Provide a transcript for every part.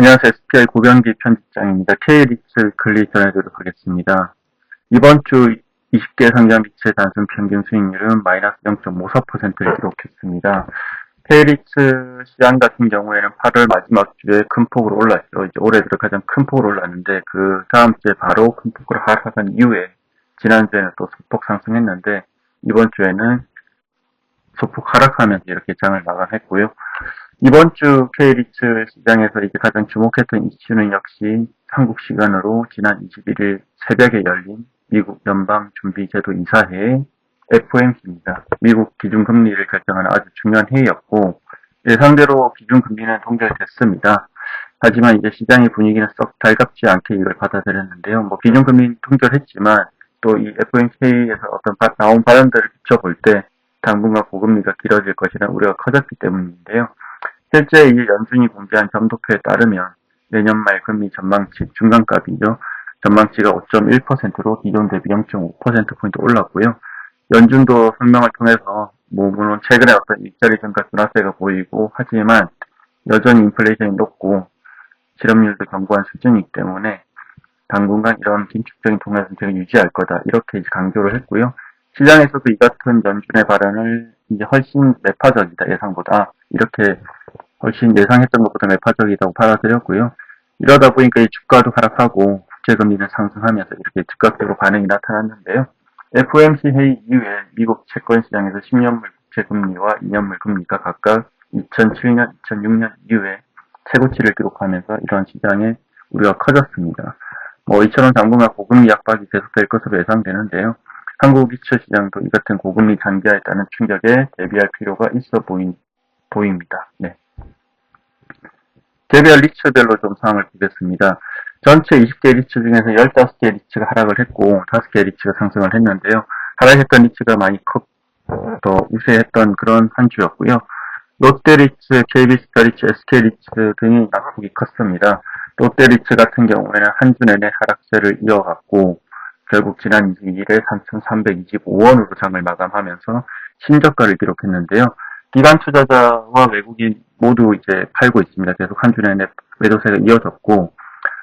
안녕하세요. SPI 고병기 편집장입니다. K리츠 클리 전해드리도록 하겠습니다. 이번 주 20개 상장 비트의 단순 평균 수익률은 마이너스 0.54%를 기록했습니다. K리츠 시장 같은 경우에는 8월 마지막 주에 큰 폭으로 올랐죠. 이제 올해 들어 가장 큰 폭으로 올랐는데 그 다음 주에 바로 큰 폭으로 하락한 이후에 지난주에는 또 소폭 상승했는데 이번 주에는 소폭 하락하면서 이렇게 장을 마감했고요. 이번 주 K리츠 시장에서 이제 가장 주목했던 이슈는 역시 한국 시간으로 지난 21일 새벽에 열린 미국 연방준비제도 이사회의 FOMC입니다. 미국 기준금리를 결정하는 아주 중요한 회의였고 예상대로 기준금리는 동결됐습니다. 하지만 이제 시장의 분위기는 썩 달갑지 않게 이걸 받아들였는데요. 기준금리는 동결했지만 또 이 FOMC 회의에서 어떤 나온 발언들을 비춰볼 때 당분간 고금리가 길어질 것이라는 우려가 커졌기 때문인데요. 실제 이 연준이 공개한 점도표에 따르면 내년 말 금리 전망치 중간값이죠. 전망치가 5.1%로 기존 대비 0.5%포인트 올랐고요. 연준도 성명을 통해서 물론 최근에 어떤 일자리 증가 둔화세가 보이고 하지만 여전히 인플레이션이 높고 실업률도 견고한 수준이기 때문에 당분간 이런 긴축적인 통화 정책을 유지할 거다 이렇게 강조를 했고요. 시장에서도 이 같은 연준의 발언을 이제 훨씬 매파적이다 예상보다 이렇게 훨씬 예상했던 것보다 매파적이라고 받아들였고요. 이러다 보니까 이 주가도 하락하고 국제금리는 상승하면서 이렇게 즉각적으로 반응이 나타났는데요. FOMC 회의 이후에 미국 채권 시장에서 10년물 국채금리와 2년물 금리가 각각 2007년, 2006년 이후에 최고치를 기록하면서 이런 시장의 우려가 커졌습니다. 이처럼 당분간 고금리 압박이 계속될 것으로 예상되는데요. 한국 이츠 시장도 이 같은 고금리 장기화에 따른 충격에 대비할 필요가 있어 보입니다. 네. 개별 리츠별로 좀 상황을 보겠습니다. 전체 20개 리츠 중에서 15개 리츠가 하락을 했고 5개 리츠가 상승을 했는데요. 하락했던 리츠가 많이 더 우세했던 그런 한 주였고요. 롯데리츠, KB스타리츠, SK리츠 등이 낙폭이 컸습니다. 롯데리츠 같은 경우에는 한 주 내내 하락세를 이어갔고 결국 지난 22일에 3,325원으로 장을 마감하면서 신저가를 기록했는데요. 기관 투자자와 외국인 모두 이제 팔고 있습니다. 계속 한 주 내내 매도세가 이어졌고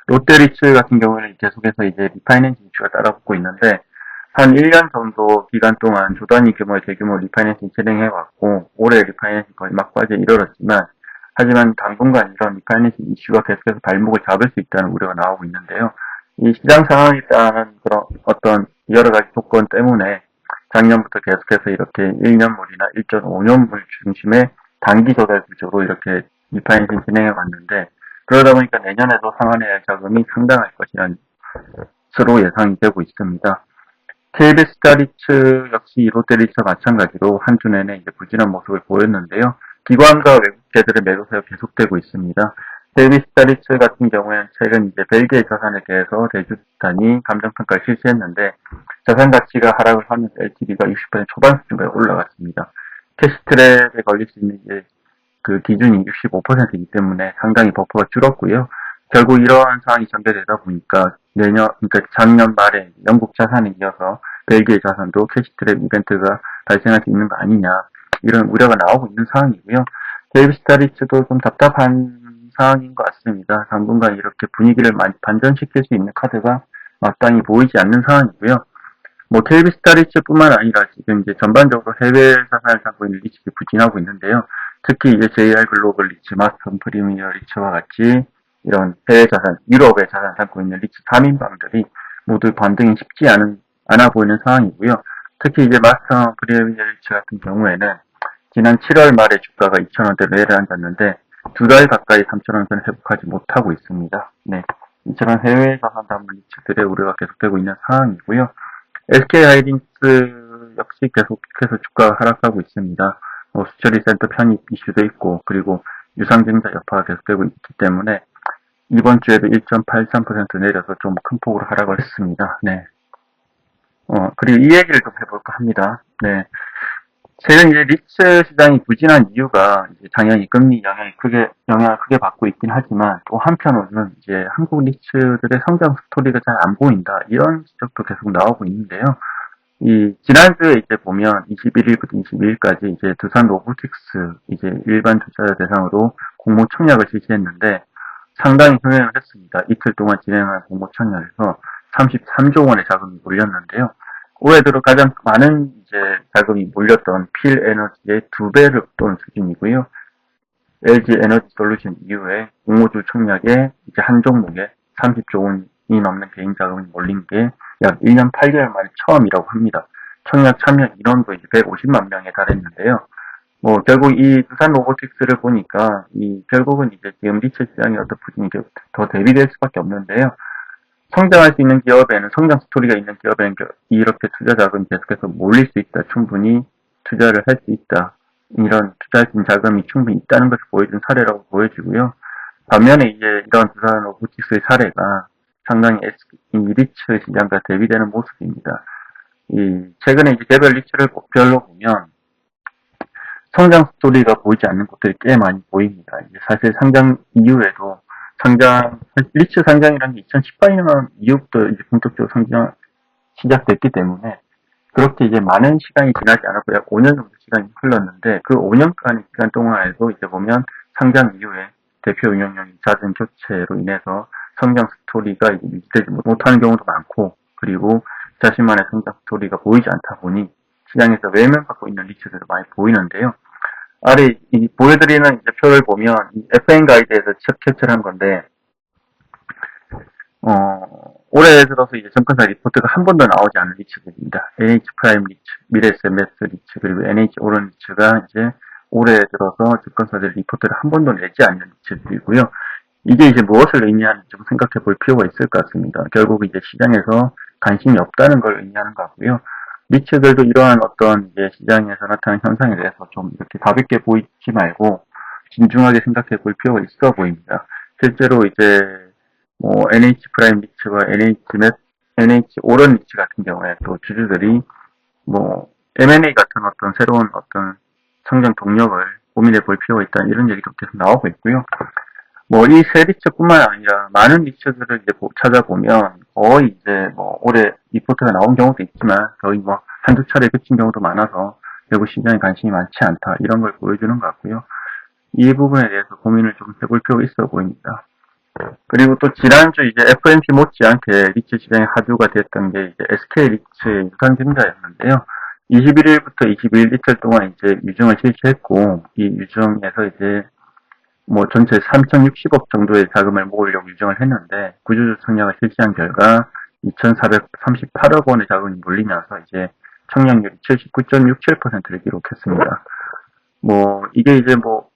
롯데리츠 같은 경우는 계속해서 이제 리파이낸싱 이슈가 따라붙고 있는데 한 1년 정도 기간 동안 조 단위 규모의 대규모 리파이낸싱 진행해왔고 올해 리파이낸싱 거의 막바지에 이르렀지만 하지만 당분간 이런 리파이낸싱 이슈가 계속해서 발목을 잡을 수 있다는 우려가 나오고 있는데요. 이 시장 상황에 따른 그런 어떤 여러 가지 조건 때문에 작년부터 계속해서 이렇게 1년물이나 1.5년물 중심의 단기 조달 구조로 이렇게 리파이낸싱 진행해 왔는데 그러다 보니까 내년에도 상환해야 할 자금이 상당할 것이라는 것으로 예상이 되고 있습니다. KB스타리츠 역시 롯데리츠와 마찬가지로 한 주 내내 이제 부진한 모습을 보였는데요. 기관과 외국계들의 매도세가 계속되고 있습니다. KB스타리츠 같은 경우에는 최근 이제 벨기에 자산에 대해서 대주주단이 감정평가를 실시했는데 자산 가치가 하락을 하면서 LTV가 60% 초반 수준까지 올라갔습니다. 캐시트랩에 걸릴 수 있는 이제 그 기준이 65%이기 때문에 상당히 버퍼가 줄었고요. 결국 이러한 상황이 전개되다 보니까 그러니까 작년 말에 영국 자산에 이어서 벨기에 자산도 캐시트랩 이벤트가 발생할 수 있는 거 아니냐 이런 우려가 나오고 있는 상황이고요. 데이비스타리츠도 좀 답답한 상황인 것 같습니다. 당분간 이렇게 분위기를 많이 반전시킬 수 있는 카드가 마땅히 보이지 않는 상황이고요. KB스타리츠뿐만 아니라 지금 이제 전반적으로 해외 자산을 담고 있는 리츠가 부진하고 있는데요. 특히 이제 JR 글로벌 리츠, 마스턴 프리미어 리츠와 같이 이런 해외 자산, 유럽의 자산 담고 있는 리츠 3인방들이 모두 반등이 쉽지 않아 보이는 상황이고요. 특히 이제 마스턴 프리미어 리츠 같은 경우에는 지난 7월 말에 주가가 2,000원대 내려앉았는데 두 달 가까이 3,000원선을 회복하지 못하고 있습니다. 네. 이처럼 해외 자산 담은 리츠들의 우려가 계속되고 있는 상황이고요. SK하이닉스 역시 계속해서 주가가 하락하고 있습니다. 수처리 센터 편입 이슈도 있고 그리고 유상증자 여파가 계속되고 있기 때문에 이번 주에도 1.83% 내려서 좀 큰 폭으로 하락을 했습니다. 네. 그리고 이 얘기를 좀 해볼까 합니다. 네. 최근 이제 리츠 시장이 부진한 이유가 이제 당연히 금리 영향을 크게 받고 있긴 하지만 또 한편으로는 이제 한국 리츠들의 성장 스토리가 잘 안 보인다. 이런 지적도 계속 나오고 있는데요. 지난주에 이제 보면 21일부터 22일까지 이제 두산 로보틱스 이제 일반 투자자 대상으로 공모 청약을 실시했는데 상당히 흥행을 했습니다. 이틀 동안 진행한 공모 청약에서 33조 원의 자금이 몰렸는데요. 올해 들어 가장 많은 이제 자금이 몰렸던 필에너지의 2배를 웃도는 수준이고요. LG 에너지 솔루션 이후에 공모주 청약에 이제 한 종목에 30조 원이 넘는 개인 자금이 몰린 게 약 1년 8개월 만에 처음이라고 합니다. 청약 참여 인원도 이제 150만 명에 달했는데요. 뭐 결국 이 두산 로보틱스를 보니까 결국은 이제 지금 리츠 시장의 어떤 부진이 더 대비될 수밖에 없는데요. 성장할 수 있는 기업에는 성장 스토리가 있는 기업에는 이렇게 투자 자금이 계속해서 몰릴 수 있다. 충분히 투자를 할 수 있다. 이런 투자할 수 있는 자금이 충분히 있다는 것을 보여준 사례라고 보여지고요. 반면에 이제 이런 두산 로보틱스의 사례가 상당히 이 리츠 시장과 대비되는 모습입니다. 최근에 이제 개별 리츠를 별로 보면 성장 스토리가 보이지 않는 곳들이 꽤 많이 보입니다. 이제 사실 상장 이후에도 리츠 상장이라는 게 2018년 이후부터 이제 본격적으로 상장 시작됐기 때문에 그렇게 이제 많은 시간이 지나지 않았고 약 5년 정도 시간이 흘렀는데 그 5년간의 기간 동안에도 이제 보면 상장 이후에 대표 운영력이 잦은 교체로 인해서 성장 스토리가 이제 유지되지 못하는 경우도 많고 그리고 자신만의 성장 스토리가 보이지 않다 보니 시장에서 외면받고 있는 리츠들이 많이 보이는데요. 아래 보여드리는 이제 표를 보면 FN 가이드에서 캡처를 한 건데 올해 들어서 이제 증권사 리포트가 한 번도 나오지 않은 리츠들입니다. NH 프라임 리츠, 미래에셋 리츠 그리고 NH 오른 리츠가 이제 올해 들어서 증권사들 리포트를 한 번도 내지 않는 리츠들이고요. 이게 이제 무엇을 의미하는지 좀 생각해 볼 필요가 있을 것 같습니다. 결국 이제 시장에서 관심이 없다는 걸 의미하는 것 같고요. 리츠들도 이러한 어떤 이제 시장에서 나타나는 현상에 대해서 좀 이렇게 가볍게 보이지 말고 진중하게 생각해 볼 필요가 있어 보입니다. 실제로 이제 뭐 NH 프라임 리츠와 NH 오런 리츠 같은 경우에 또 주주들이 뭐 M&A 같은 어떤 새로운 어떤 성장 동력을 고민해 볼 필요가 있다 이런 얘기도 계속 나오고 있고요. 뭐 이 세 리츠뿐만 아니라 많은 리츠들을 이제 찾아보면 거의 이제 뭐 올해 리포트가 나온 경우도 있지만 거의 뭐 한두 차례 그친 경우도 많아서 결국 시장에 관심이 많지 않다 이런 걸 보여주는 것 같고요. 이 부분에 대해서 고민을 좀 해볼 필요가 있어 보입니다. 그리고 또 지난주 이제 FMC 못지않게 리츠 시장의 하두가 됐던 게 이제 SK 리츠의 유상증자였는데요. 21일부터 22일 이틀 동안 이제 유증을 실시했고 이 유증에서 이제 뭐 전체 3,060억 정도의 자금을 모으려고 유증을 했는데 구주주 청약을 실시한 결과 2,438억 원의 자금이 몰리면서 이제 청약률이 79.67%를 기록했습니다. 뭐 이게 이제 뭐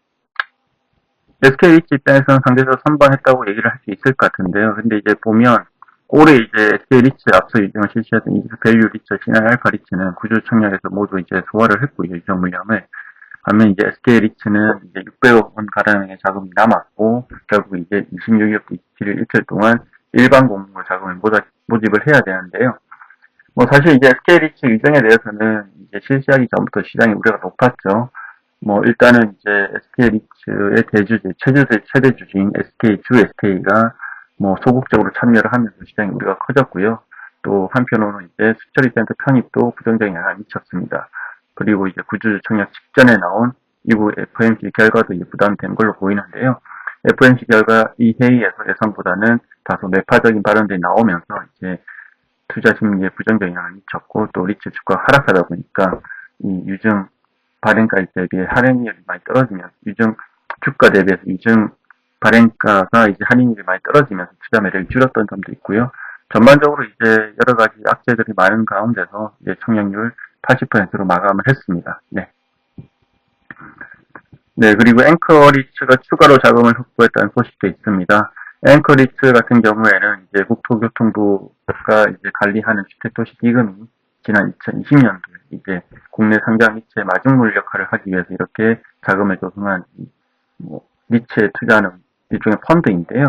SK 리츠 입장에서는 상대적으로 선방했다고 얘기를 할 수 있을 것 같은데요. 근데 이제 보면 올해 이제 SK 리츠 앞서 유증을 실시했던 이즈밸류 리츠, 신한 알파 리츠는 구주 청약에서 모두 이제 소화를 했고요, 유증 물량을. 반면 이제 SK 리츠는 이제 600억 원 가량의 자금이 남았고 결국 이제 26일부터 27일 이틀 동안 일반 공모 자금을 모집을 해야 되는데요. 뭐 사실 이제 SK 리츠 유증에 대해서는 이제 실시하기 전부터 시장의 우려가 높았죠. 뭐 일단은 이제 SK 리츠의 최대 주주인 SK가 뭐 소극적으로 참여를 하면서 시장의 우려가 커졌고요. 또 한편으로는 이제 수처리센터 편입도 부정적인 영향을 미쳤습니다. 그리고 이제 구주주 청약 직전에 나온 이후 FMC 결과도 이제 부담된 걸로 보이는데요. FMC 결과 이 회의에서 예상보다는 다소 매파적인 발언들이 나오면서 이제 투자 심리에 부정적인 영향을 미쳤고 또 리츠 주가가 하락하다 보니까 이 유증 발행가에 대비해 할인율이 많이 떨어지면서 유증 주가 대비해서 유증 발행가가 이제 할인율이 많이 떨어지면서 투자 매력이 줄었던 점도 있고요. 전반적으로 이제 여러 가지 악재들이 많은 가운데서 이제 청약률 80%로 마감을 했습니다. 네. 네, 그리고 앵커리츠가 추가로 자금을 확보했다는 소식도 있습니다. 앵커리츠 같은 경우에는 이제 국토교통부가 이제 관리하는 주택도시 기금이 지난 2020년도에 이제 국내 상장 리츠의 마중물 역할을 하기 위해서 이렇게 자금을 조성한 뭐 리츠에 투자하는 일종의 펀드인데요.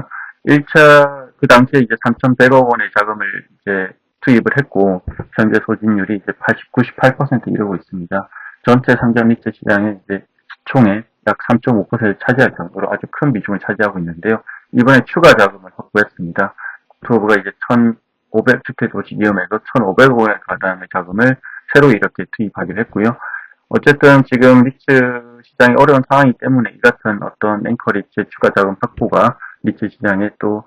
1차 그 당시에 이제 3,100억 원의 자금을 이제 투입을 했고 현재 소진율이 이제 98% 이루고 있습니다. 전체 상장 리츠 시장의 이제 시총의 약 3.5%를 차지할 정도로 아주 큰 비중을 차지하고 있는데요. 이번에 추가 자금을 확보했습니다. 국토부가 이제 1,500주택 도시 기금에서 1,500억 원에 가량의 자금을 새로 이렇게 투입하기로 했고요. 어쨌든 지금 리츠 시장이 어려운 상황이기 때문에 이 같은 어떤 앵커 리츠 추가 자금 확보가 리츠 시장에 또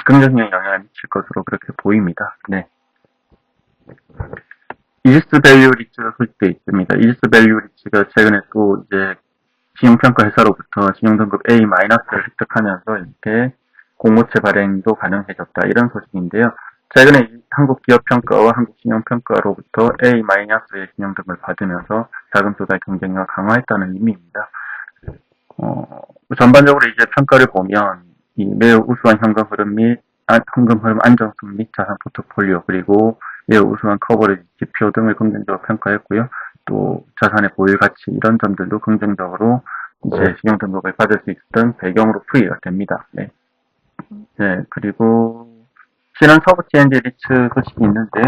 긍정적인 영향을 미칠 것으로 그렇게 보입니다. 네. 이지스 밸류 리츠가 소집되어 있습니다. 이지스 밸류 리츠가 최근에 또 이제 신용평가 회사로부터 신용등급 A-를 획득하면서 이렇게 공모채 발행도 가능해졌다. 이런 소식인데요. 최근에 한국 기업평가와 한국신용평가로부터 A-의 신용등급을 받으면서 자금 조달 경쟁력을 강화했다는 의미입니다. 전반적으로 이제 평가를 보면 이 매우 우수한 현금 흐름 및 현금 흐름 안정성 및 자산 포트폴리오 그리고 매우 우수한 커버리지 지표 등을 긍정적으로 평가했고요. 또 자산의 보유 가치 이런 점들도 긍정적으로 이제 신용 등급을 받을 수 있었던 배경으로 풀이가 됩니다. 네. 네, 그리고 신한 서브 T&D 리츠 소식이 있는데요.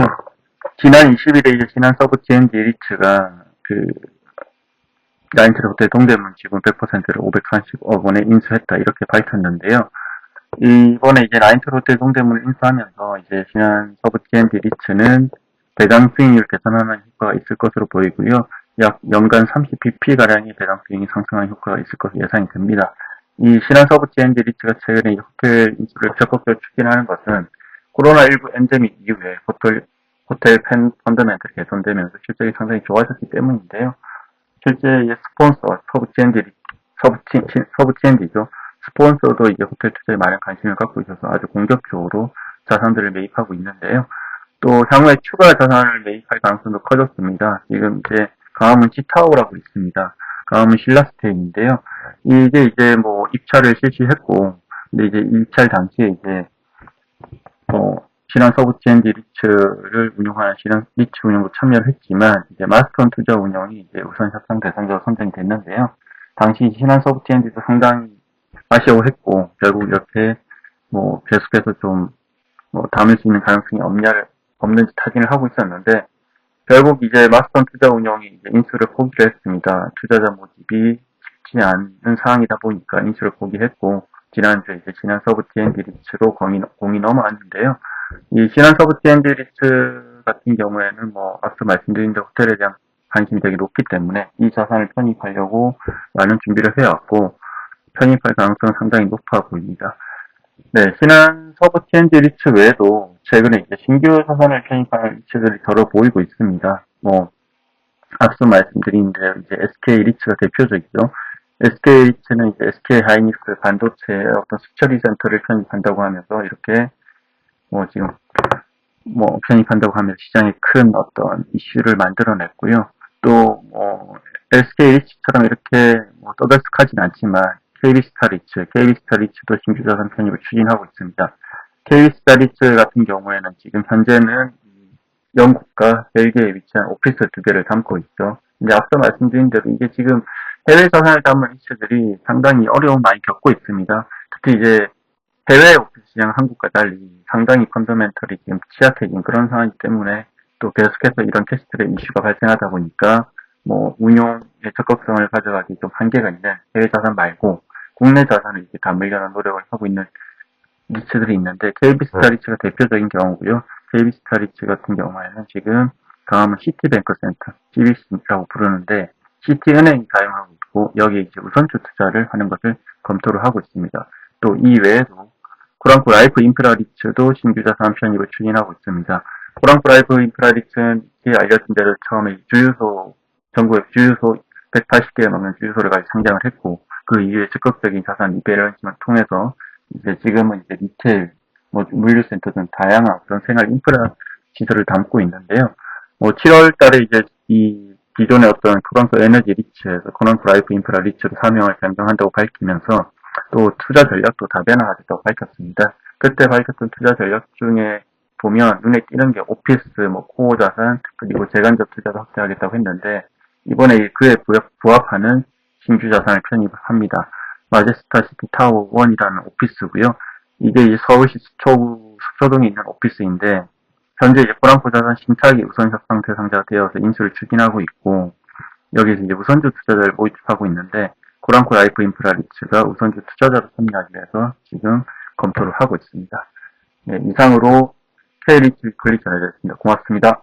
지난 20일에 이제 신한 서브 T&D 리츠가 라인트레 호텔 동대문 지분 100%를 530억 원에 인수했다 이렇게 밝혔는데요. 이번에 이제 라인트레 호텔 동대문을 인수하면서 이제 신한 서브 T&D 리츠는 배당 수익률 개선하는 효과가 있을 것으로 보이고요. 약 연간 30bp가량의 배당 수익이 상승하는 효과가 있을 것으로 예상이 됩니다. 이 신한 서브 T&D 리츠가 최근에 호텔 인수를 적극적으로 추진하는 것은 코로나19 엔데믹 이후에 호텔 펀더멘털이 개선되면서 실적이 상당히 좋아졌기 때문인데요. 실제 스폰서, 서브 T&D죠. 스폰서도 이제 호텔 투자에 많은 관심을 갖고 있어서 아주 공격적으로 자산들을 매입하고 있는데요. 또 향후에 추가 자산을 매입할 가능성도 커졌습니다. 지금 이제 강화문 C타워라고 있습니다. 강화문 신라스테이인데요. 이게 이제 뭐 입찰을 실시했고, 근데 이제 입찰 당시에 이제 신한 서브 T&D 리츠를 운영하는 신한 리츠 운영도 참여를 했지만 이제 마스톤 투자 운영이 이제 우선 협상 대상자로 선정이 됐는데요. 당시 신한 서브 T&D도 상당히 아쉬워했고 결국 이렇게 뭐 계속해서 좀 담을 수 있는 가능성이 없는지 타진을 하고 있었는데 결국 이제 마스톤 투자 운영이 이제 인수를 포기를 했습니다. 투자자 모집이 쉽지 않은 상황이다 보니까 인수를 포기했고 지난주에 이제 신한 서브 T&D 리츠로 공이 넘어왔는데요. 이 신한 서브 T&D 리츠 같은 경우에는 뭐 앞서 말씀드린 대로 호텔에 대한 관심이 되게 높기 때문에 이 자산을 편입하려고 많은 준비를 해왔고 편입할 가능성은 상당히 높아 보입니다. 네, 신한 서브 T&D 리츠 외에도 최근에 이제 신규 자산을 편입하는 리츠들이 더러 보이고 있습니다. 뭐 앞서 말씀드린 대로 이제 SK 리츠가 대표적이죠. SK 리츠는 이제 SK 하이닉스 반도체의 어떤 수처리 센터를 편입한다고 하면서 이렇게 지금 편입한다고 하면서 시장에 큰 어떤 이슈를 만들어냈고요. 또 SK 리츠처럼 이렇게 떠들썩하진 않지만 KB스타 리츠도 신규 자산 편입을 추진하고 있습니다. KB스타 리츠 같은 경우에는 지금 현재는 영국과 벨기에에 위치한 오피스 2개를 담고 있죠. 근데 앞서 말씀드린 대로 이게 지금 해외 자산을 담은 리츠들이 상당히 어려움 많이 겪고 있습니다. 특히 이제 해외 오피스 시장 한국과 달리 상당히 펀더멘털이 지금 취약해진 그런 상황이기 때문에 또 계속해서 이런 캐시들의 이슈가 발생하다 보니까 운용의 적극성을 가져가기 좀 한계가 있는 해외 자산 말고 국내 자산을 이렇게 담으려는 노력을 하고 있는 리츠들이 있는데 KB스타 리츠가 대표적인 경우고요. KB스타 리츠 같은 경우에는 지금 강화문 시티뱅크센터, CBC라고 부르는데 시티은행이 사용하고 있고 여기에 이제 우선주 투자를 하는 것을 검토를 하고 있습니다. 또 이 외에도 코랑코 라이프 인프라 리츠도 신규 자산 편입을 추진하고 있습니다. 코랑코 라이프 인프라 리츠는 알려진 대로 처음에 전국에 주유소 180개가 넘는 주유소를 가지고 상장을 했고 그 이후에 적극적인 자산 리밸런싱을 통해서 이제 지금은 이제 리테일, 물류센터 등 다양한 그런 생활 인프라 시설을 담고 있는데요. 7월 달에 이제 이 기존의 어떤 코랑코 에너지 리츠에서 코랑코 라이프 인프라 리츠로 사명을 변경한다고 밝히면서 또 투자 전략도 다변화하겠다고 밝혔습니다. 그때 밝혔던 투자 전략 중에 보면 눈에 띄는 게 오피스, 코어 자산, 그리고 재간접 투자도 확대하겠다고 했는데 이번에 그에 부합하는 신규 자산을 편입합니다. 마제스타 시티 타워 1이라는 오피스고요. 이게 이제 서울시 수초동에 있는 오피스인데 현재 이제 코랑코 자산 신탁이 우선 협상 대상자가 되어서 인수를 추진하고 있고 여기서 이제 우선주 투자자를 모집하고 있는데 코랑코 라이프 인프라 리츠가 우선주 투자자로 참여하기 위해서 지금 검토를 하고 있습니다. 네, 이상으로 K리츠 클릭 전해드렸습니다. 고맙습니다.